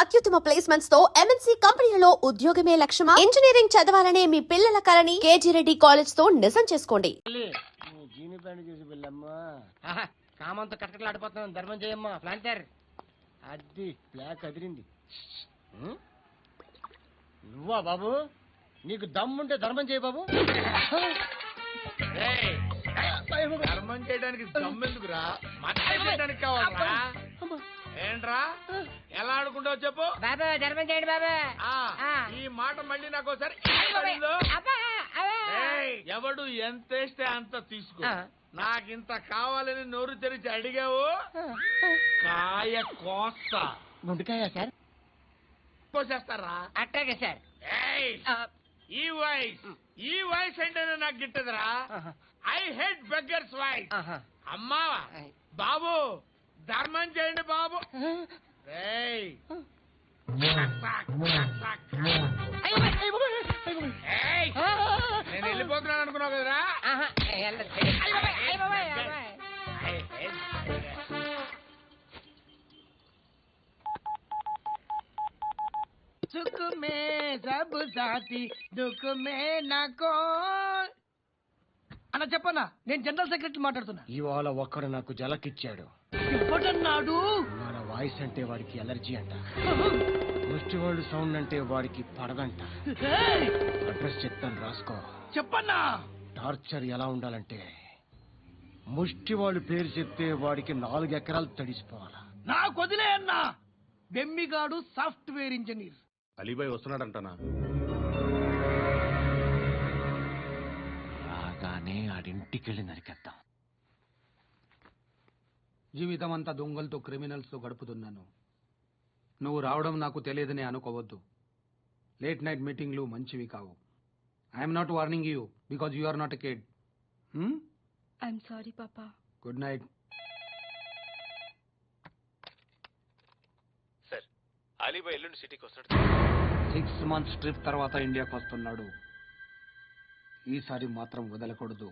అత్యుత్తమ ప్లేస్మెంట్స్ తో ఎంఎన్సీ కంపెనీలలో ఉద్యోగమే లక్ష్యమా? ఇంజనీరింగ్ చదవాలనే మీ పిల్లల కలని కేజీ రెడ్డి కాలేజ్ తో నిజం చేసుకోండి. కామంతో కట్టకలాడిపోతున్నాను. ధర్మం చేయమ్మా. ప్లాంటర్ అది బ్లాక్ అదిరింది. నువ్వా బాబు? నీకు దమ్ముంటే ధర్మం చేయ బాబు. ధర్మం చేయడానికి దమ్మెందుకురా? చేయడానికి కావాలరా? ఏంట్రా ఎలా ఆడుకుంటావు చెప్పు బాబా. ధర్మం చేయండి బాబా. ఈ మాట మళ్ళీ నాకు ఒకసారి ఎవడు ఎంత వేస్తే అంత తీసుకో. నాకింత కావాలని నోరు తెరిచి అడిగావు, కాయ కోస్తా. గుండెకాయ సార్? కోసేస్తారా? అట్టాగే సార్. ఈ వాయిస్ అంటేనే నాకు గిట్టదురా. I hate beggars voice. అమ్మా బాబు ధర్మం చేయండి బాబు. నేను వెళ్ళిపోతున్నాను అనుకున్నావు కదరా? సుఖ మే సబ్ సాథీ దుఃఖ మే నాకో అన్న. చెప్పన్నా, నేను జనరల్ సెక్రటరీ మాట్లాడుతున్నా. ఇవాళ ఒక్కడు నాకు జలకిచ్చాడు. ఎవడన్నాడు? మన వాయిస్ అంటే వాడికి ఎలర్జీ అంట. ముష్టి వాళ్ళు సౌండ్ అంటే వాడికి పడదంట. అడ్రస్ చెప్తాను, రాసుకో. చెప్పన్నా. టార్చర్ ఎలా ఉండాలంటే ముష్టి వాళ్ళు పేరు చెప్తే వాడికి 4 ఎకరాలు తడిసిపోవాలా. నాకు వదిలే అన్నా. బెమ్మిగాడు సాఫ్ట్వేర్ ఇంజనీర్. అలీబాయ్ వస్తున్నాడంటనా? రాగానే ఆడింటికెళ్ళి నరికేద్దాం. జీవితం అంతా దొంగలతో, క్రిమినల్స్ తో గడుపుతున్నాను. నువ్వు రావడం నాకు తెలియదని అనుకోవద్దు. లేట్ నైట్ మీటింగ్లు మంచివి కావు. I'm not warning you because you are not a kid. I'm sorry పాపా. Good night. సార్, అలీబాయ్ ఎల్లుండి సిటీకి వస్తాడు. 6 months ట్రిప్ తర్వాత ఇండియాకి వస్తున్నాడు. ఈసారి మాత్రం వదలకూడదు.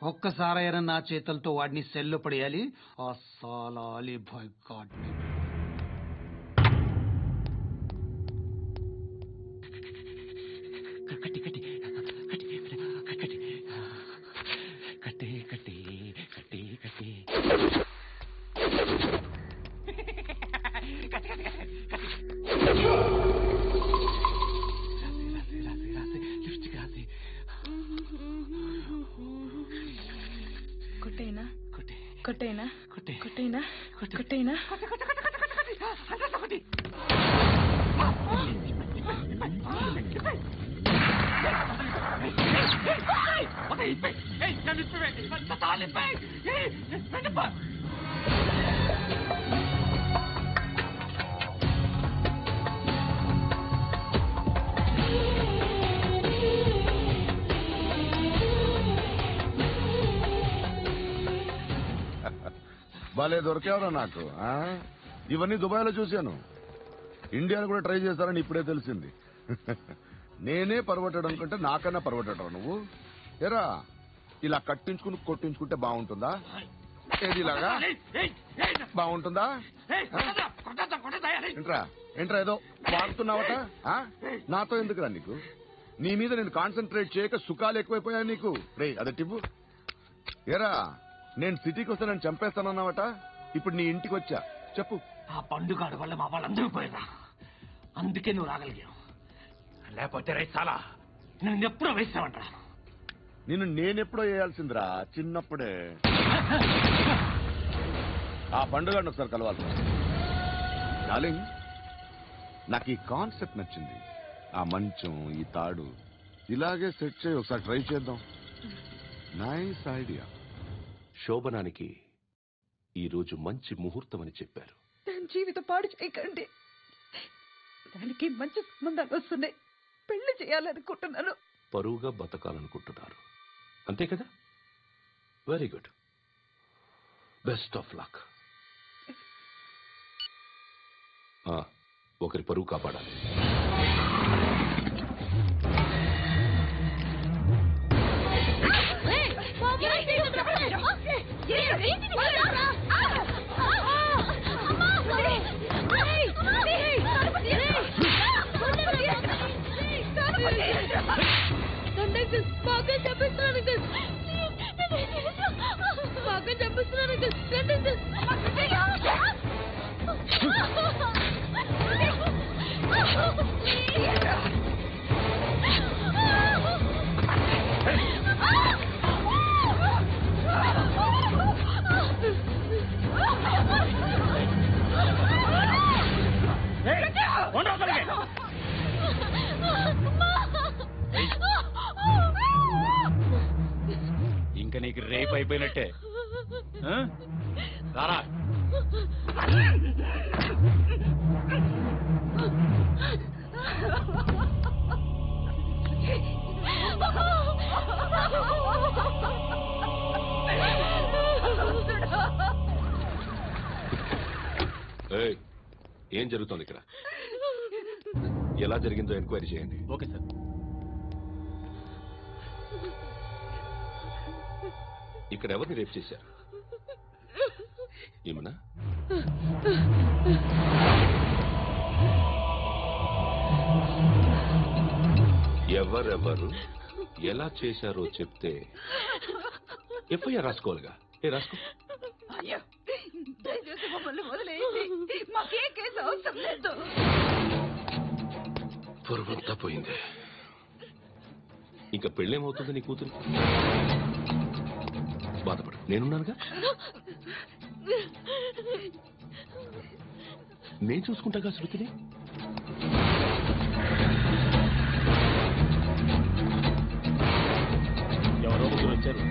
ఒక్కసారైనా నా చేతులతో వాడిని సెల్లు పడేయాలి. ఆ సాలా అలీబాయ్ గాడ్ని. కొట్టేనా కొట్టేనా కొట్టేనా కొట్టేనా. భలే దొరికేవరా నాకు. ఇవన్నీ దుబాయ్లో చూశాను. ఇండియాలో కూడా ట్రై చేస్తారని ఇప్పుడే తెలిసింది. నేనే పరవట్టడం కంటే నాకన్నా పరవట్టడం నువ్వు. ఎరా ఇలా కట్టించుకుని కొట్టించుకుంటే బాగుంటుందా? ఏది ఇలాగా బాగుంటుందా? ఏంట్రా ఏంట్రా ఏదో వాడుతున్నావట? నాతో ఎందుకురా నీకు? నీ మీద నేను కాన్సన్ట్రేట్ చేయక సుఖాలు ఎక్కువైపోయా నీకు. రే అదటివ్వు. ఎరా నేను సిటీకి వస్తే నన్ను చంపేస్తానన్నావట. ఇప్పుడు నీ ఇంటికి వచ్చా. చెప్పు. ఆ పండుగాడు వల్ల మా వాళ్ళందరూ పోయినా, అందుకే నువ్వు రాగలిగావు. లేకపోతే రైసాలా నువ్వు ఎప్పుడో వేసావంటా. నిన్ను నేనెప్పుడో వేయాల్సిందిరా, చిన్నప్పుడే. ఆ పండుగను ఒకసారి కలవాలి. డార్లింగ్, నాకు ఈ కాన్సెప్ట్ నచ్చింది. ఆ మంచం, ఈ తాడు ఇలాగే సెట్ చేయి. ఒకసారి ట్రై చేద్దాం. Nice idea. శోభనానికి ఈ రోజు మంచి ముహూర్తం అని చెప్పారు. దాని జీవితం పాడు చేయకండి. దానికి మంచి సంబంధాలు వస్తున్నాయి. పెళ్లి చేయాలనుకుంటున్నాను. పరువుగా బతకాలనుకుంటున్నారు, అంతే కదా? Very good. Best of luck. ఒకరి పరువు కాపాడాలి. Hey! రేపు అయిపోయినట్టే. ఆ? రారా. ఏయ్, ఏం జరుగుతోంది ఇక్కడ? ఎలా జరిగిందో ఎంక్వైరీ చేయండి. Okay sir. ఇక్కడ ఎవరిని రేప్ చేశారు? ఏమన్నా? ఎవరెవరు ఎలా చేశారో చెప్తే ఎఫ్ఐఆర్ రాసుకోవాలిగా. రాసుకో. అయ్యో, దయచేసి మమ్మల్ని వదిలేయండి. మాకే కేసు అవసరం లేదు. పొరుగుంతా పోయింది. ఇంకా పెళ్ళేమవుతుంది నీ కూతురు? బాధపడు, నేనున్నానుగా. నేను చూసుకుంటాగా శృతిని. ఎవరో ముగ్గురు వచ్చారు.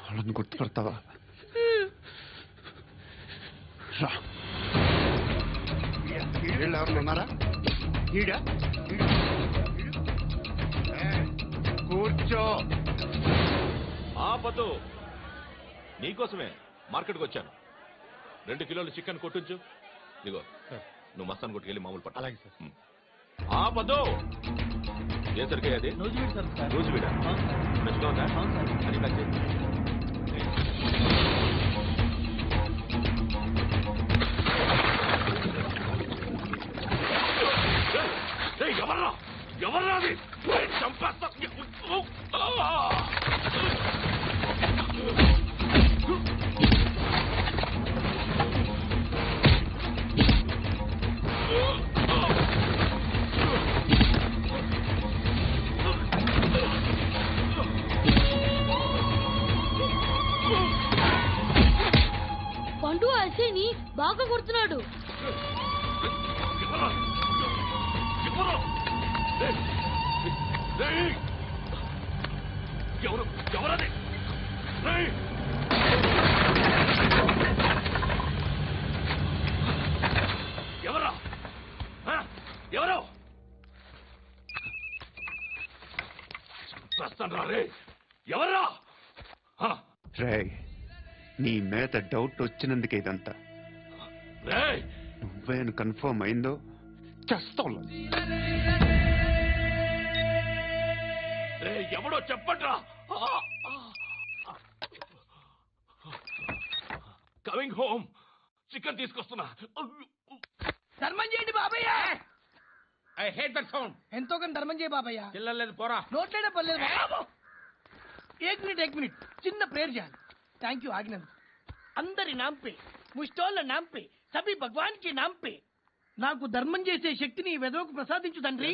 వాళ్ళని గుర్తుపడతావా? రా. వీళ్ళు ఎవరు ఉన్నారా? కూర్చో. ఆపదు, నీకోసమే మార్కెట్కి వచ్చాను. 2 కిలోలు చికెన్ కొట్టించు. ఇదిగో, నువ్వు మస్తాన్ కొట్టుకెళ్ళి మామూలు పట్టు. అలాగే సార్. ఆపదు. ఏ సరికే అది? రోజు వీడా మంచిగా ఉందా? అది ప్యాక్ చేయి. ఎవర్రా ఎవర్రా అది? చంపేస్తా. పండు అసేని బాగా కొడుతున్నాడు. ఎవరు ఎవరది? ఎవరా? ఎవరు? చంపేస్తాను రే. ఎవర్రా? రే, నీ మీద డౌట్ వచ్చినందుకే ఇదంతా. రే, నువ్వేను కన్ఫర్మ్ అయిందో చేస్తావు. రే, ఎవడో చెప్పట్రా. Coming home. చికెన్ తీసుకొస్తున్నా. ధర్మం చేయండి బాబయ్య. I hate that sound. ఎంతో కొంత ధర్మం చేయ బాబయ్య. పిల్లలేదు పోరా. నోట్లేనే పర్లేదు బాబు. ఏక్ మినిట్ చిన్న ప్రేయర్ చేయాలి. థ్యాంక్ యూ ఆగినందుకు. అందరి నాంపే, ముష్టోళ్ళ నాంపే, సభి భగవాన్ కి నాంపే నాకు ధర్మం చేసే శక్తిని ఈ వెదవకు ప్రసాదించు తండ్రి.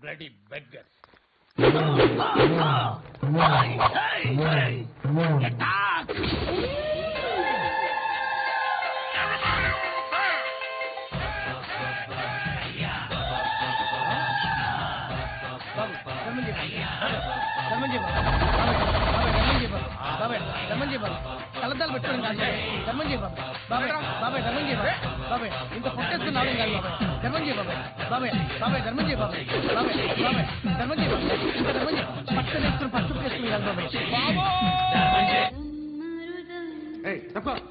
Bloody beggar. కలద్దాలు పెట్టుకోండి కాదు ధర్మం చేయ బాబాయ్. బాబాయ్ ధర్మం చేయ బాబాయ్. ఇంత పుట్టేసుకుని రావడం కాదు బాబాయ్. ధర్మం చేయ బాబాయ్ ధర్మం చేయ బాబాయ్. ధర్మం చేయ బాబాయ్. ఇంకా ధర్మం చేయ. పట్టు వేసుకుని పట్టు వేసుకుని కాదు బాబాయ్.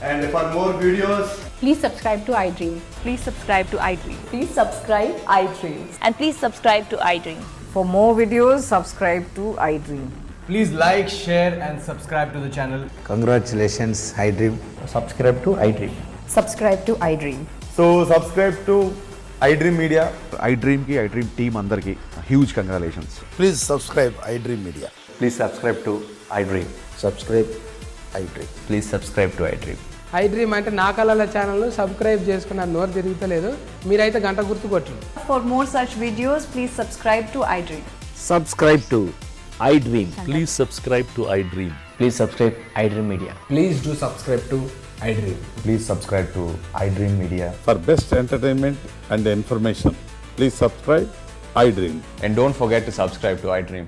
And for more videos, please subscribe to iDream. Please subscribe to iDream. Please subscribe iDream. And please subscribe to iDream. For more videos, subscribe to iDream. please like, share and subscribe to the channel. Congratulations, iDream. Subscribe to iDream. Subscribe to iDream. So subscribe to iDream Media. iDream ki iDream team andarki huge congratulations. Please subscribe iDream Media. Please subscribe to iDream. Subscribe iDream. Please subscribe to iDream. I dream అంటే నా కళల ఛానల్ను subscribe చేసుకున్న నోరు తిరుగుతలేదు. మీరైతే గంట గుర్తు కొట్టండి. For more such videos, please subscribe to iDream. Subscribe to iDream. Please subscribe to iDream. Please subscribe iDream Media. Please do subscribe to iDream. Please subscribe to iDream Media. For best entertainment and information, please subscribe iDream. And don't forget to subscribe to iDream.